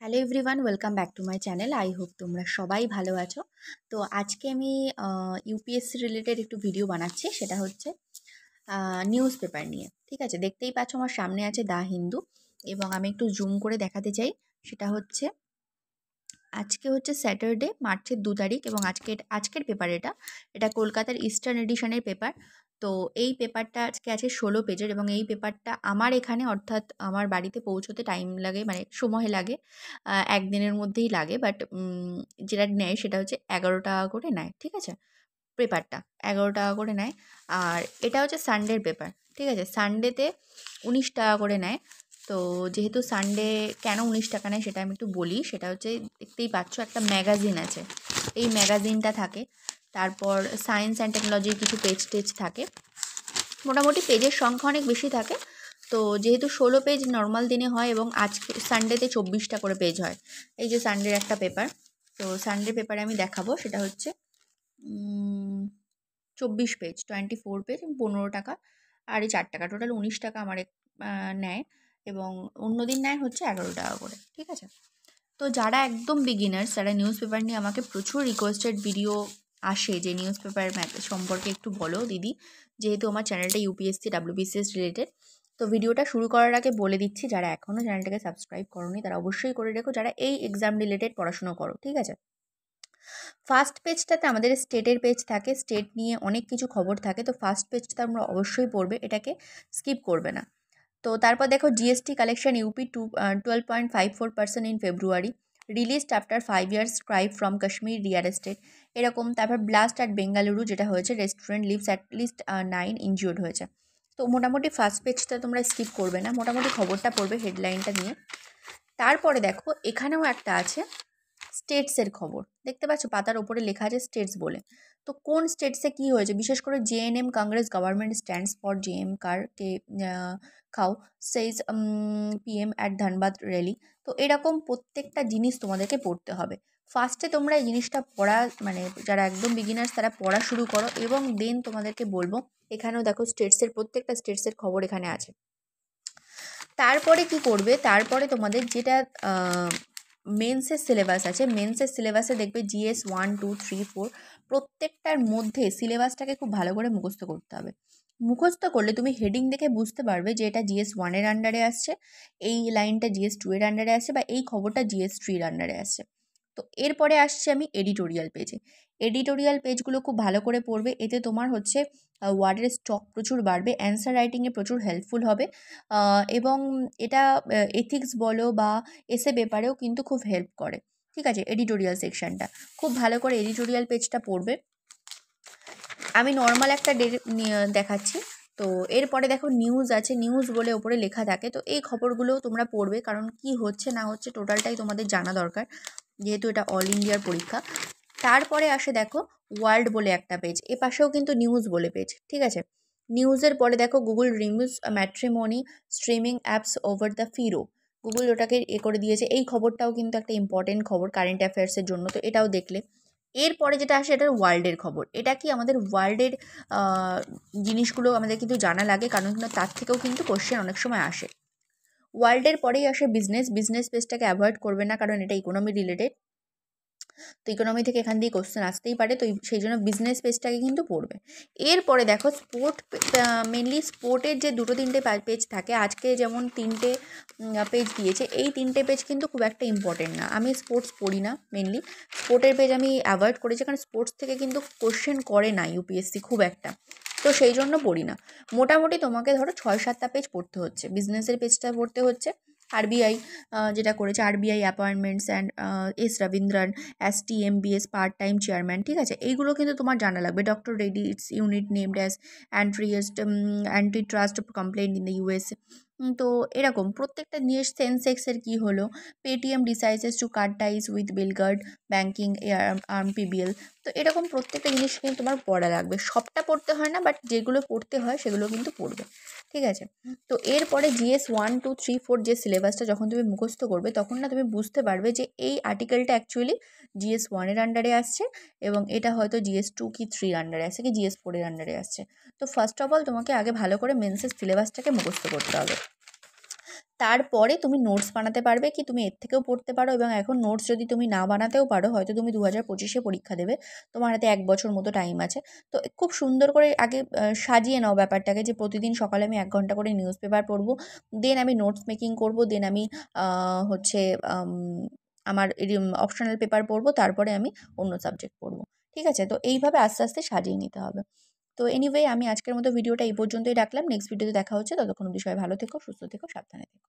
Hello everyone, welcome back to my channel. I hope তোমরা সবাই ভালো আছো। তো আজকে আমি ইউপিএসসি রিলেটেড একটু ভিডিও বানাচ্ছি, সেটা হচ্ছে নিউজ পেপার নিয়ে। ঠিক আছে, দেখতেই পাচ্ছ আমার সামনে আছে দ্য হিন্দু, এবং আমি একটু জুম করে দেখাতে চাই। সেটা হচ্ছে আজকে হচ্ছে স্যাটারডে, মার্চের 2 তারিখ, এবং আজকের পেপার এটা কলকাতার ইস্টার্ন এডিশনের পেপার। তো এই পেপারটা আজকে আছে 16 পেজের, এবং এই পেপারটা আমার এখানে অর্থাৎ আমার বাড়িতে পৌঁছতে টাইম লাগে, মানে সময় লাগে, একদিনের মধ্যেই লাগে। বাট যেটা নেয় সেটা হচ্ছে 11 টাকা করে নেয়। ঠিক আছে, পেপারটা 11 টাকা করে নেয়। আর এটা হচ্ছে সানডের পেপার। ঠিক আছে, সানডেতে 19 টাকা করে নেয়। তো যেহেতু সানডে কেন 19 টাকা নেয় সেটা আমি একটু বলি। সেটা হচ্ছে, দেখতেই পাচ্ছ একটা ম্যাগাজিন আছে, এই ম্যাগাজিনটা থাকে। তারপর সায়েন্স অ্যান্ড টেকনোলজির কিছু পেজ থাকে। মোটামুটি পেজের সংখ্যা অনেক বেশি থাকে। তো যেহেতু 16 পেজ নর্মাল দিনে হয়, এবং আজকে সানডেতে 24টা করে পেজ হয়। এই যে সানডের একটা পেপার, তো সানডে পেপারে আমি দেখাবো। সেটা হচ্ছে 24 পেজ, 24 পেজ, 15 টাকা আর এই 4 টাকা, টোটাল 19 টাকা আমার নেয়। এবং অন্য দিন নেয় হচ্ছে 11 টাকা করে। ঠিক আছে, তো যারা একদম বিগিনার্স, যারা নিউজ পেপার নিয়ে আমাকে প্রচুর রিকোয়েস্টেড ভিডিও আসে যে নিউজ পেপার সম্পর্কে একটু বলো দিদি, যেহেতু আমার চ্যানেলটা ইউপিএসসি ডাব্লিউবিসিএস রিলেটেড। তো ভিডিওটা শুরু করার আগে বলে দিচ্ছি, যারা এখনও চ্যানেলটাকে সাবস্ক্রাইব করোনি তারা অবশ্যই করে রেখো, যারা এই এক্সাম রিলেটেড পড়াশুনো করো। ঠিক আছে, ফার্স্ট পেজটাতে আমাদের স্টেটের পেজ থাকে, স্টেট নিয়ে অনেক কিছু খবর থাকে। তো ফার্স্ট পেজটা আমরা অবশ্যই পড়বে, এটাকে স্কিপ করবে না। তো তারপর দেখো, GST collection up 12.54% in February, released after 5 years cry from Kashmir real estate, এরকম। তারপর ব্লাস্ট অ্যাট বেঙ্গালুরু, যেটা হয়েছে, restaurant leaves at least 9 injured হয়েছে। তো মোটামুটি ফার্স্ট পেজটা তোমরা স্কিপ করবে না, মোটামুটি খবরটা পড়বে হেডলাইনটা নিয়ে। তারপরে দেখো, এখানেও একটা আছে স্টেটসের খবর, দেখতে পাচ্ছ পাতার ওপরে লেখা আছে স্টেটস বলে। তো কোন স্টেটসে কি হয়েছে, বিশেষ করে JNM Congress government stands for JM কার কে খাও says PM at Dhanbad rally. তো এরকম প্রত্যেকটা জিনিস তোমাদেরকে পড়তে হবে। ফার্স্টে তোমরা এই জিনিসটা পড়া, মানে যারা একদম বিগিনার্স তারা পড়া শুরু করো, এবং দেন তোমাদেরকে বলবো। এখানেও দেখো স্টেটসের প্রত্যেকটা স্টেটসের খবর এখানে আছে। তারপরে কি করবে, তারপরে তোমাদের যেটা মেন্সের সিলেবাস আছে, মেন্সের সিলেবাসে দেখবে জিএস 1, 2, 3, 4 প্রত্যেকটার মধ্যে সিলেবাসটাকে খুব ভালো করে মুখস্থ করতে হবে। মুখস্থ করলে তুমি হেডিং দেখে বুঝতে পারবে যে এটা GS 1-এর আন্ডারে আসছে, এই লাইনটা GS 2-এর আন্ডারে আসছে, বা এই খবরটা GS 3-র আন্ডারে আসছে। তো এরপরে আসছে আমি এডিটোরিয়াল পেজে। এডিটোরিয়াল পেজগুলো খুব ভালো করে পড়বে, এতে তোমার হচ্ছে ওয়ার্ডের স্টক প্রচুর বাড়বে, অ্যান্সার রাইটিংয়ে প্রচুর হেল্পফুল হবে, এবং এটা এথিক্স বলো বা এসে পেপারেও কিন্তু খুব হেল্প করে। ঠিক আছে, এডিটোরিয়াল সেকশনটা খুব ভালো করে এডিটোরিয়াল পেজটা পড়বে। আমি নর্মাল একটা দেখাচ্ছি। তো এরপরে দেখো নিউজ আছে, নিউজ বলে ওপরে লেখা থাকে। তো এই খবরগুলোও তোমরা পড়বে, কারণ কি হচ্ছে না হচ্ছে টোটালটাই তোমাদের জানা দরকার, যেহেতু এটা অল ইন্ডিয়ার পরীক্ষা। তারপরে আসে দেখো ওয়ার্ল্ড বলে একটা পেজ, এ পাশেও কিন্তু নিউজ বলে পেজ। ঠিক আছে, নিউজের পরে দেখো Google removes matrimony streaming apps over the fee row, Google ওটাকে করে দিয়েছে। এই খবরটাও কিন্তু একটা ইম্পর্টেন্ট খবর কারেন্ট অ্যাফেয়ার্সের জন্য, তো এটাও দেখলে। এরপরে যেটা আসে এটার ওয়ার্ল্ডের খবর, এটা কি আমাদের ওয়ার্ল্ডের জিনিসগুলো আমাদের কিন্তু জানা লাগে, কারণ তার থেকেও কিন্তু কোশ্চেন অনেক সময় আসে। ওয়ার্ল্ডের পরেই আসে বিজনেস পেজটাকে অ্যাভয়েড করবে না, কারণ এটা ইকোনমি রিলেটেড। তো ইকোনমি থেকে এখান দিয়ে কোশ্চেন আসতেই পারে, তো সেই জন্য বিজনেস পেজটাকে কিন্তু পড়বে। এরপরে দেখো স্পোর্ট, মেনলি স্পোর্টের যে 2-3টে পেজ থাকে, আজকে যেমন 3টে পেজ দিয়েছে, এই 3টে পেজ কিন্তু খুব একটা ইম্পর্টেন্ট না। আমি স্পোর্টস পড়ি না, মেনলি স্পোর্টের পেজ আমি অ্যাভয়েড করেছি, কারণ স্পোর্টস থেকে কিন্তু কোশ্চেন করে না ইউপিএসসি খুব একটা, তো সেই জন্য পড়ি না। মোটামুটি তোমাকে ধরো 6-7টা পেজ পড়তে হচ্ছে, বিজনেসের পেজটা পড়তে হচ্ছে। আরবিআই যেটা করেছে, RBI appointments and S Ravindran as TMBS part time chairman. ঠিক আছে, এইগুলো কিন্তু তোমার জানা লাগবে। Doctor Reddy its unit named as anti trust complaint in the US। তো এরকম প্রত্যেকটা জিনিস, সেন্সেক্সের কী হলো, Paytm decides to cut ties with বেলগার্ড ব্যাঙ্কিং PBL। তো এরকম প্রত্যেকটা জিনিস কিন্তু তোমার পড়া লাগবে, সবটা পড়তে হয় না, বাট যেগুলো পড়তে হয় সেগুলো কিন্তু পড়বে। ঠিক আছে, তো এরপরে GS 1, 2, 3, 4 যে সিলেবাসটা যখন তুমি মুখস্থ করবে, তখন না তুমি বুঝতে পারবে যে এই আর্টিকেলটা অ্যাকচুয়ালি GS 1-এর আন্ডারে আসছে, এবং এটা হয়তো GS 2 কি 3-র আন্ডারে আসছে, কি GS 4-এর আন্ডারে আসছে। তো ফার্স্ট অফ অল তোমাকে আগে ভালো করে মেন্সের সিলেবাসটাকে মুখস্থ করতে হবে। তারপরে তুমি নোটস বানাতে পারবে, কি তুমি এর থেকেও পড়তে পারো। এবং এখন নোটস যদি তুমি না বানাতেও পারো, হয়তো তুমি 2025-এ পরীক্ষা দেবে, তোমার হাতে 1 বছর মতো টাইম আছে। তো খুব সুন্দর করে আগে সাজিয়ে নাও ব্যাপারটাকে, যে প্রতিদিন সকালে আমি 1 ঘন্টা করে নিউজ পেপার পড়বো, দেন আমি নোটস মেকিং করবো, দেন আমি হচ্ছে আম আমার অপশনাল পেপার পড়বো, তারপরে আমি অন্য সাবজেক্ট পড়বো। ঠিক আছে? তো এইভাবে আস্তে, আস্তে সাজিয়ে নিতে হবে। তো এনিওয়ে, আমি আজকের মতো ভিডিওটা এই পর্যন্তই রাখলাম। নেক্সট ভিডিওতে দেখা হচ্ছে। ততক্ষণ অবধি সবাই ভালো থেকো, সুস্থ থেকো, সাবধানে থেকো।